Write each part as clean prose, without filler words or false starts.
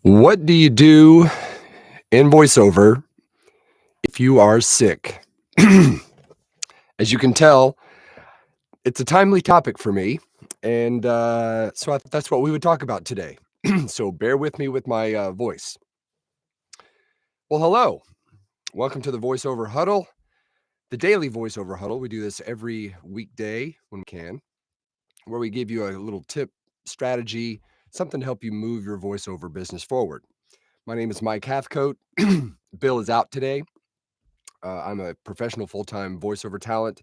What do you do in voiceover if you are sick? As you can tell, it's a timely topic for me, and so I thought that's what we would talk about today. So bear with me with my voice. Well, hello. Welcome to the Voiceover Huddle, the daily Voiceover Huddle. We do this every weekday when we can, where we give you a little tip, strategy, something to help you move your voiceover business forward. My name is Mike Hathcote. Bill is out today. I'm a professional full-time voiceover talent.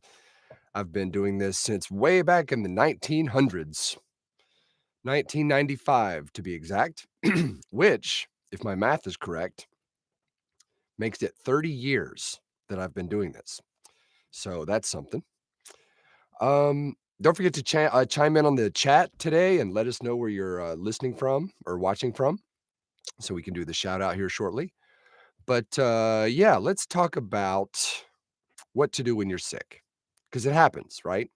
I've been doing this since way back in the 1900s, 1995 to be exact, which, if my math is correct, makes it 30 years that I've been doing this. So that's something. Don't forget to chime in on the chat today and let us know where you're listening from or watching from, so we can do the shout out here shortly. But yeah, let's talk about what to do when you're sick, because it happens, right?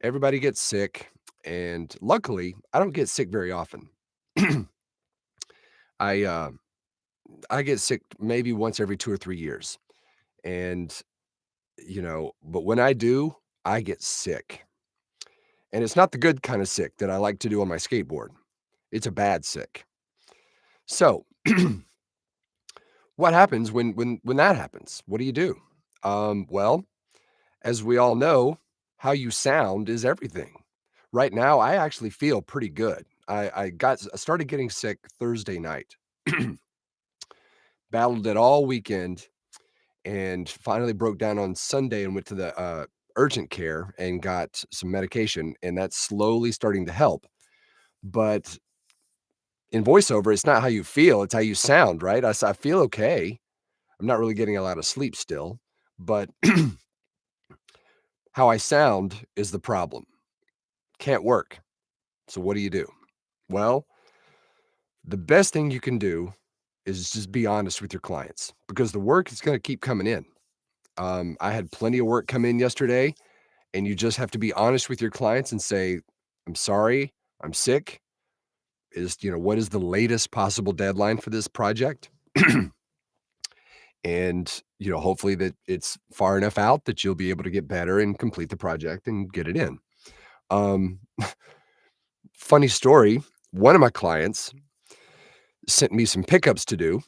Everybody gets sick, and luckily, I don't get sick very often. I, uh, I get sick maybe once every 2 or 3 years, and, but when I do, I get sick, and it's not the good kinda sick that I like to do on my skateboard. It's a bad sick. So, what happens when that happens? What do you do? Well, as we all know, how you sound is everything. Right now, I actually feel pretty good. I started getting sick Thursday night, battled it all weekend, and finally broke down on Sunday and went to the urgent care and got some medication, and that's slowly starting to help. But in voiceover, it's not how you feel; it's how you sound, right? I feel okay. I'm not really getting a lot of sleep still, but how I sound is the problem. Can't work. So what do you do? Well, the best thing you can do is just be honest with your clients, because the work is going to keep coming in. I had plenty of work come in yesterday, and you just have to be honest with your clients and say, "I'm sorry, I'm sick. What is the latest possible deadline for this project?" And, hopefully that it's far enough out that you'll be able to get better and complete the project and get it in. Um, Funny story, one of my clients sent me some pickups to do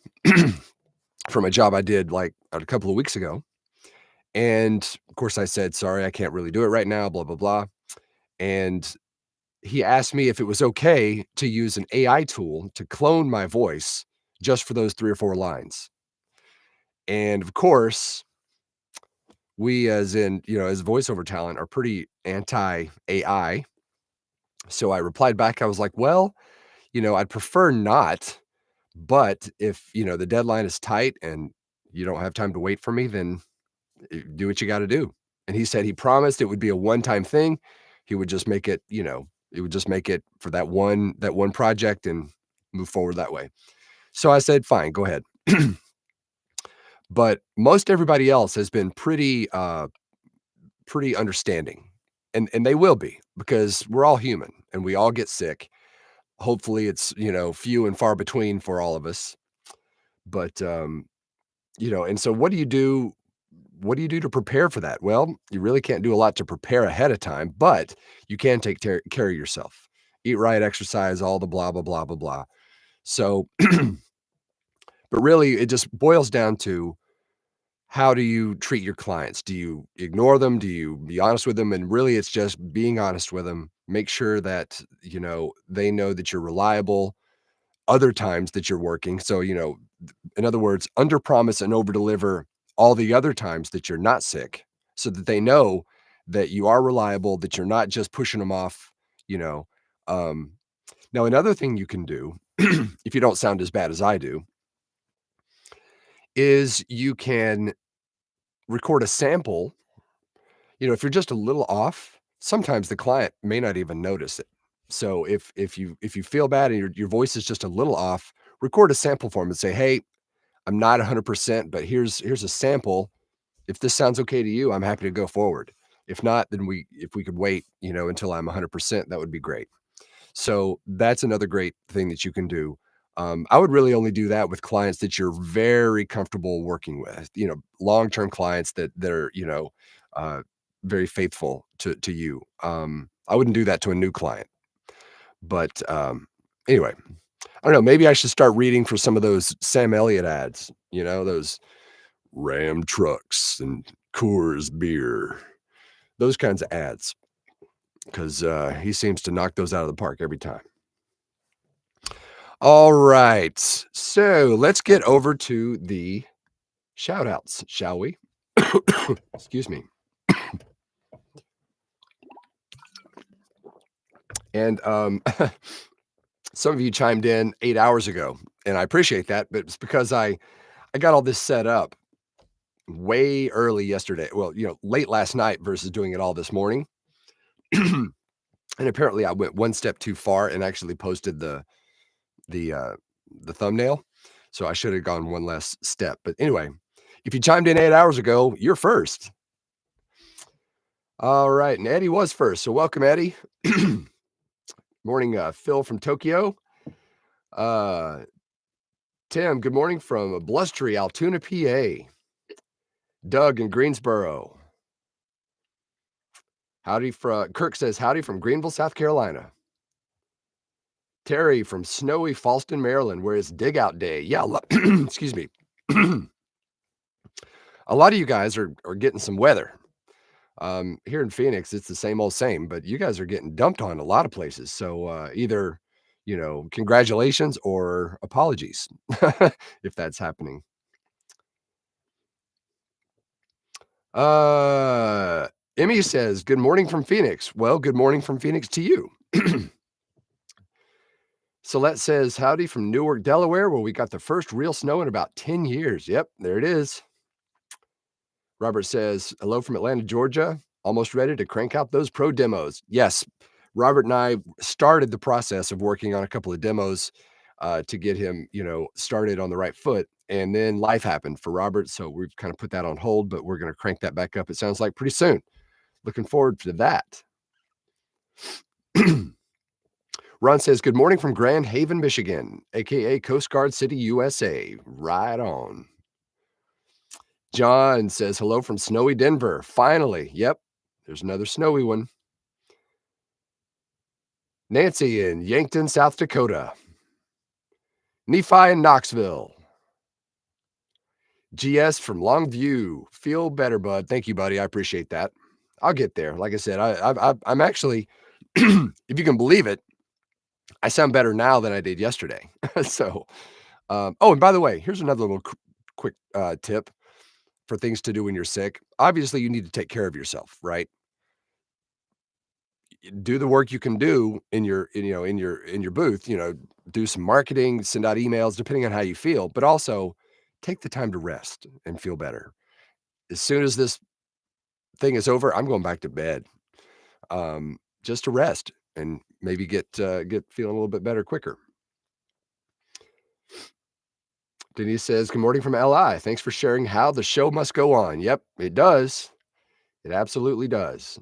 from a job I did like a couple of weeks ago. And of course, I said, "Sorry, I can't really do it right now, blah, blah, blah." And he asked me if it was okay to use an AI tool to clone my voice just for those 3 or 4 lines. And of course, we as voiceover talent are pretty anti AI. So I replied back, I was like, "Well, I'd prefer not, but if, the deadline is tight and you don't have time to wait for me, then do what you gotta do." And he said he promised it would be a one-time thing. He would just make it, it would just make it for that one project and move forward that way. So I said, "Fine, go ahead." But most everybody else has been pretty understanding, and they will be, because we're all human and we all get sick. Hopefully, it's, few and far between for all of us. But, and so what do you do to prepare for that? Well, you really can't do a lot to prepare ahead of time, but you can take care of yourself. Eat right, exercise, all the blah, blah, blah, blah, blah. So, but really, it just boils down to, how do you treat your clients? Do you ignore them? Do you be honest with them? And really, it's just being honest with them. Make sure that, they know that you're reliable other times that you're working. So, in other words, under promise and over deliver all the other times that you're not sick, so that they know that you are reliable, that you're not just pushing them off, you know. Um, Now, another thing you can do, if you don't sound as bad as I do, is you can record a sample. If you're just a little off, sometimes the client may not even notice it. So if you feel bad and your voice is just a little off, record a sample for 'em and say, "Hey, I'm not 100%, but here's a sample. If this sounds okay to you, I'm happy to go forward. If not, then if we could wait, until I'm 100%, that would be great." So that's another great thing that you can do. I would really only do that with clients that you're very comfortable working with, long-term clients that are, uh, very faithful to you. I wouldn't do that to a new client. But, anyway, I don't know, maybe I should start reading for some of those Sam Elliott ads, those Ram trucks and Coors beer, those kinds of ads, 'cause, he seems to knock those out of the park every time. All right, so let's get over to the shout outs, shall we? Excuse me. And, some of you chimed in 8 hours ago, and I appreciate that, but it's because I got all this set up way early yesterday. Well, late last night versus doing it all this morning. And apparently I went one step too far and actually posted the, uh, the thumbnail. So I should have gone one less step. But anyway, if you chimed in 8 hours ago, you're first. All right, and Eddie was first, so welcome, Eddie. Morning, Phil from Tokyo. Uh, Tim, good morning from blustery Altoona, PA. Doug in Greensboro. Howdy from Kirk says, "Howdy from Greenville, South Carolina." Terry from snowy Falston, Maryland, where it's dig out day. Yeah, excuse me. A lot of you guys are getting some weather. Here in Phoenix, it's the same old same, but you guys are getting dumped on a lot of places. So either, congratulations or apologies if that's happening. Emmy says, "Good morning from Phoenix." Well, good morning from Phoenix to you. Celeste says, "Howdy from Newark, Delaware, where we got the first real snow in about 10 years." Yep, there it is. Robert says, "Hello from Atlanta, Georgia. Almost ready to crank out those pro demos." Yes, Robert and I started the process of working on a couple of demos to get him, started on the right foot. And then life happened for Robert. So we've kind of put that on hold, but we're going to crank that back up. It sounds like pretty soon. Looking forward to that. Ron says, "Good morning from Grand Haven, Michigan, aka Coast Guard City, USA." Right on. John says, "Hello from snowy Denver." Finally. Yep. There's another snowy one. Nancy in Yankton, South Dakota. Nephi in Knoxville. GS from Longview. Feel better, bud. Thank you, buddy. I appreciate that. I'll get there. Like I said, I'm actually, if you can believe it, I sound better now than I did yesterday. So, oh, and by the way, here's another little quick tip for things to do when you're sick. Obviously, you need to take care of yourself, right? Do the work you can do in your in your booth, do some marketing, send out emails depending on how you feel, but also take the time to rest and feel better. As soon as this thing is over, I'm going back to bed. Just to rest and maybe get feeling a little bit better quicker. Denise says, "Good morning from LI. Thanks for sharing how the show must go on." Yep, it does. It absolutely does.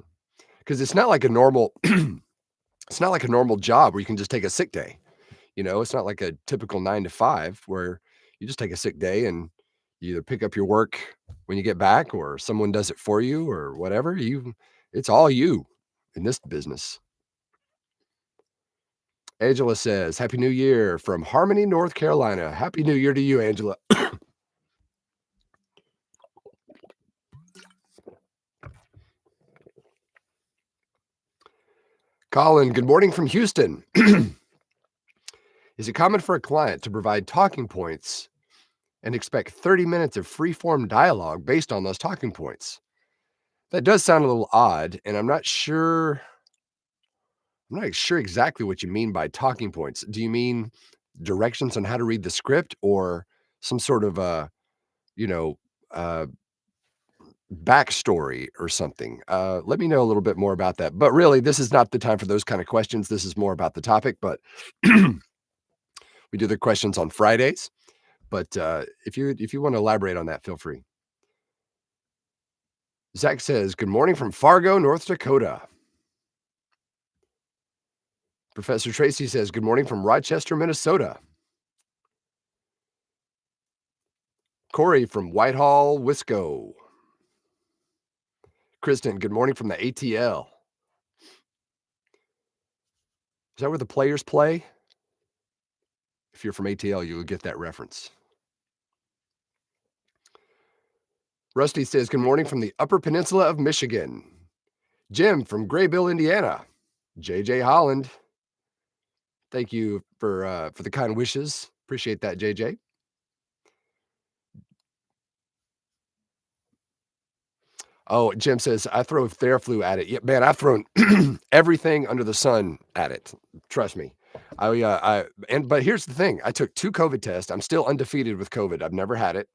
Because it's not like a normal it's not like a normal job where you can just take a sick day. It's not like a typical 9 to 5 where you just take a sick day and you either pick up your work when you get back or someone does it for you or whatever. It's all you in this business. Angela says, "Happy New Year from Harmony, North Carolina." Happy New Year to you, Angela. Colin, good morning from Houston. "Is it common for a client to provide talking points and expect 30 minutes of free-form dialogue based on those talking points?" That does sound a little odd, and I'm not sure exactly what you mean by talking points. Do you mean directions on how to read the script or some sort of you know, uh, backstory or something? Let me know a little bit more about that. But really, this is not the time for those kind of questions. This is more about the topic, but we do the questions on Fridays. But if you want to elaborate on that, feel free. Zach says, "Good morning from Fargo, North Dakota." Professor Tracy says, "Good morning from Rochester, Minnesota." Corey from Whitehall, Wisco. Kristen, good morning from the ATL. Is that where the players play? If you're from ATL, you'll get that reference. Rusty says, good morning from the Upper Peninsula of Michigan. Jim from Graybill, Indiana. JJ Holland. Thank you for the kind wishes. Appreciate that, JJ. Oh, Jim says, I throw Theraflu at it. Yeah, man, I've thrown everything under the sun at it. Trust me. But here's the thing. I took 2 COVID tests. I'm still undefeated with COVID. I've never had it.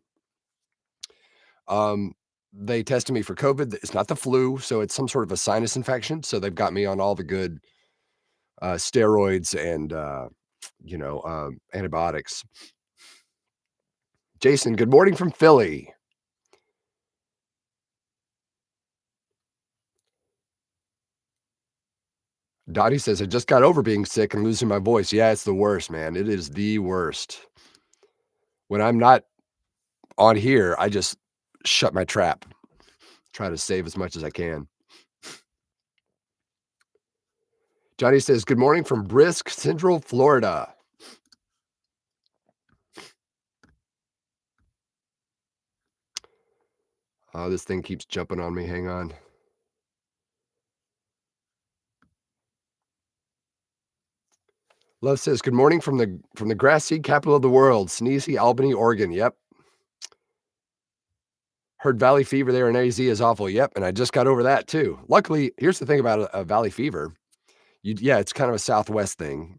They tested me for COVID. It's not the flu, so it's some sort of a sinus infection. So they've got me on all the good steroids and antibiotics. Jason, good morning from Philly. Dottie says, I just got over being sick and losing my voice. Yeah, it's the worst, man. It is the worst. When I'm not on here, I just shut my trap. Try to save as much as I can. Johnny says, good morning from Brisk, Central Florida. Oh, this thing keeps jumping on me. Hang on. Love says, good morning from the grass seed capital of the world, Sneezy, Albany, Oregon. Yep. Heard valley fever there in AZ is awful. Yep. And I just got over that too. Luckily, here's the thing about a valley fever. It's kind of a Southwest thing,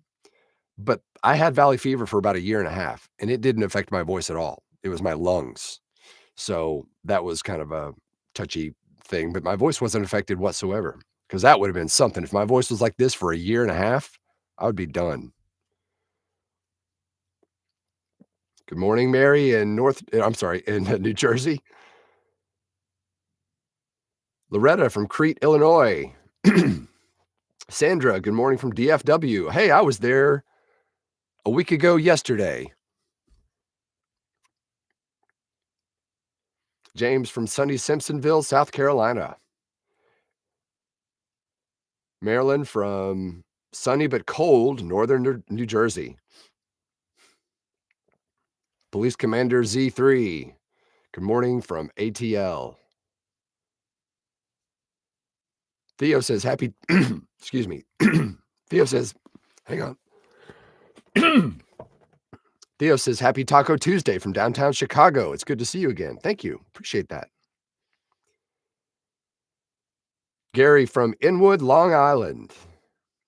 but I had valley fever for about a year and a half and it didn't affect my voice at all. It was my lungs. So that was kind of a touchy thing, but my voice wasn't affected whatsoever because that would have been something. If my voice was like this for a year and a half, I would be done. Good morning, Mary in New Jersey. Loretta from Crete, Illinois. Sandra, good morning from DFW. Hey, I was there a week ago yesterday. James from sunny Simpsonville, South Carolina. Marilyn from sunny but cold northern New Jersey. Police Commander Z3. Good morning from ATL. Theo says happy, excuse me. Theo says, hang on. Theo says happy Taco Tuesday from downtown Chicago. It's good to see you again. Thank you. Appreciate that. Gary from Inwood, Long Island.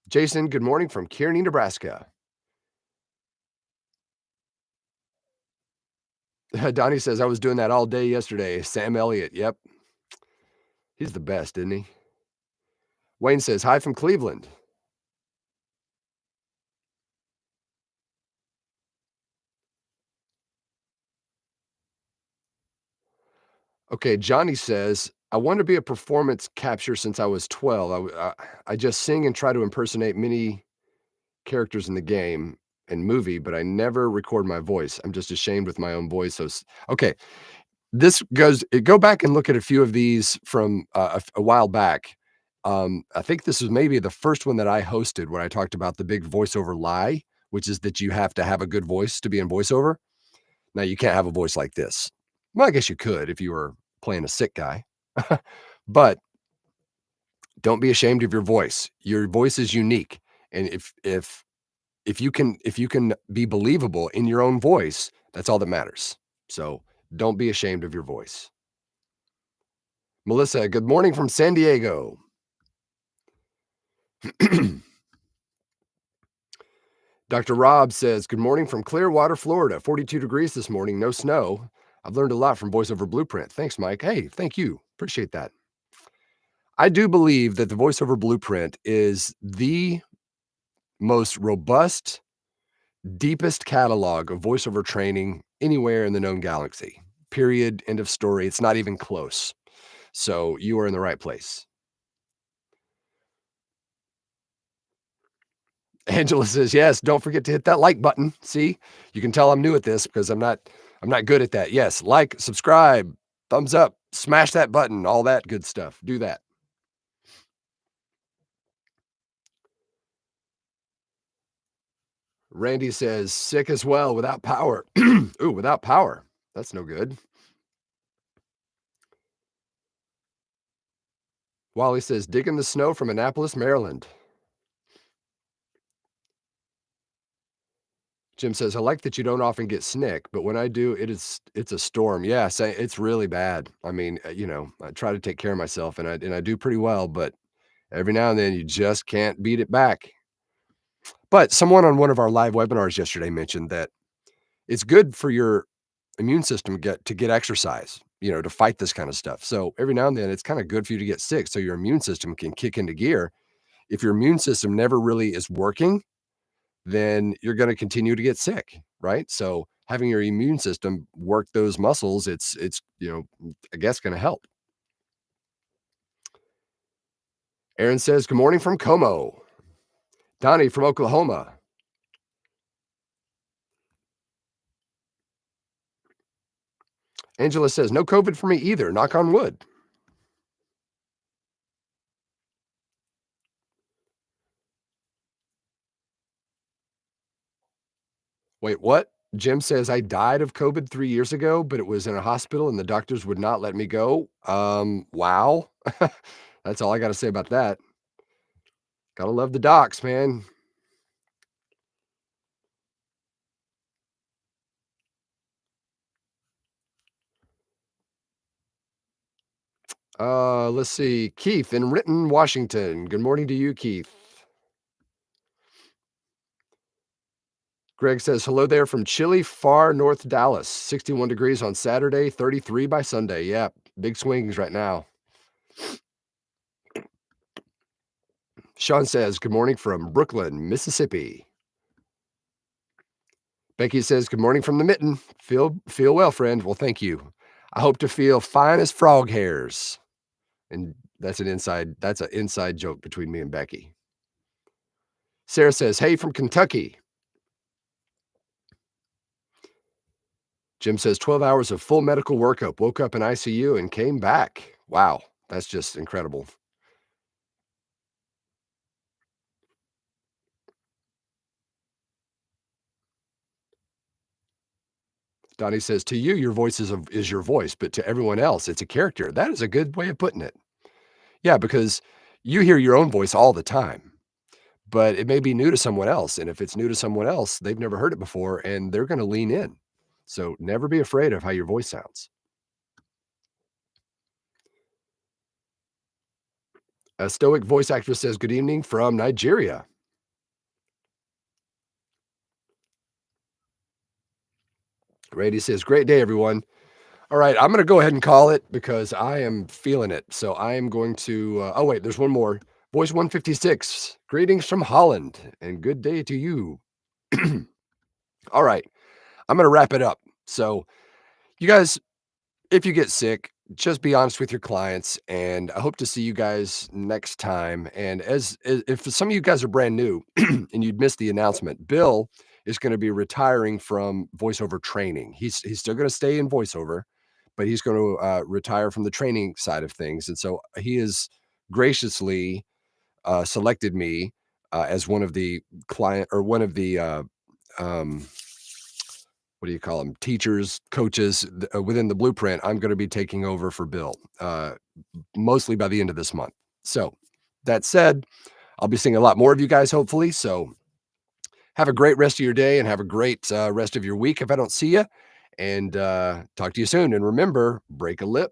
Jason, good morning from Kearney, Nebraska. Donnie says, I was doing that all day yesterday. Sam Elliott. Yep. He's the best, isn't he? Wayne says, hi from Cleveland. Okay, Johnny says, I want to be a performance capture since I was 12. I just sing and try to impersonate many characters in the game and movie, but I never record my voice. I'm just ashamed with my own voice. So, okay, go back and look at a few of these from a while back. I think this was maybe the first one that I hosted where I talked about the big voiceover lie, which is that you have to have a good voice to be in voiceover. Now, you can't have a voice like this. Well, I guess you could if you were playing a sick guy, but don't be ashamed of your voice. Your voice is unique. And if you can be believable in your own voice, that's all that matters. So don't be ashamed of your voice. Melissa, good morning from San Diego. Dr. Rob says, good morning from Clearwater, Florida. 42 degrees this morning, no snow. I've learned a lot from VoiceOver Blueprint. Thanks, Mike. Hey, thank you. Appreciate that. I do believe that the VoiceOver Blueprint is the most robust, deepest catalog of voiceover training anywhere in the known galaxy. Period. End of story. It's not even close. So you are in the right place. Angela says, yes, don't forget to hit that like button. See, you can tell I'm new at this because I'm not I'm not good at that. Yes, like, subscribe, thumbs up, smash that button, all that good stuff. Do that. Randy says, sick as well without power. Ooh, without power. That's no good. Wally says, dig in the snow from Annapolis, Maryland. Jim says, I like that you don't often get snick, but when I do, it's a storm. Yeah, say it's really bad. I mean, I try to take care of myself and I do pretty well, but every now and then you just can't beat it back. But someone on one of our live webinars yesterday mentioned that it's good for your immune system to get exercise, to fight this kind of stuff. So every now and then it's kind of good for you to get sick so your immune system can kick into gear. If your immune system never really is working, then you're going to continue to get sick, right? So having your immune system work those muscles, I guess going to help. Aaron says, good morning from Como. Donnie from Oklahoma. Angela says, no COVID for me either. Knock on wood. Wait, what? Jim says, I died of COVID 3 years ago, but it was in a hospital and the doctors would not let me go. Wow. That's all I got to say about that. Gotta love the docs, man. Let's see. Keith in Renton, Washington. Good morning to you, Keith. Greg says, hello there from chilly, far north Dallas. 61 degrees on Saturday, 33 by Sunday. Yeah, big swings right now. Sean says, good morning from Brooklyn, Mississippi. Becky says, good morning from the mitten. Feel well, friend. Well, thank you. I hope to feel fine as frog hairs. And that's an inside joke between me and Becky. Sarah says, hey, from Kentucky. Jim says 12 hours of full medical workup, woke up in ICU and came back. Wow, that's just incredible. Donnie says, to you, your voice is your voice, but to everyone else, it's a character. That is a good way of putting it. Yeah, because you hear your own voice all the time, but it may be new to someone else. And if it's new to someone else, they've never heard it before and they're going to lean in. So never be afraid of how your voice sounds. A stoic voice actress says, good evening from Nigeria. Randy says, great day, everyone. All right, I'm going to go ahead and call it because I am feeling it. So I am going to, oh, wait, there's one more. Voice 156, greetings from Holland and good day to you. All right, I'm going to wrap it up. So, you guys, if you get sick, just be honest with your clients. And I hope to see you guys next time. And if some of you guys are brand new and you'd missed the announcement, Bill is going to be retiring from voiceover training. He's still going to stay in voiceover, but he's going to retire from the training side of things. And so he has graciously selected me as one of the client or one of the um, what do you call them? Teachers, coaches within the blueprint. I'm going to be taking over for Bill, mostly by the end of this month. So that said, I'll be seeing a lot more of you guys, hopefully. So have a great rest of your day and have a great rest of your week if I don't see you. And talk to you soon. And remember, break a lip,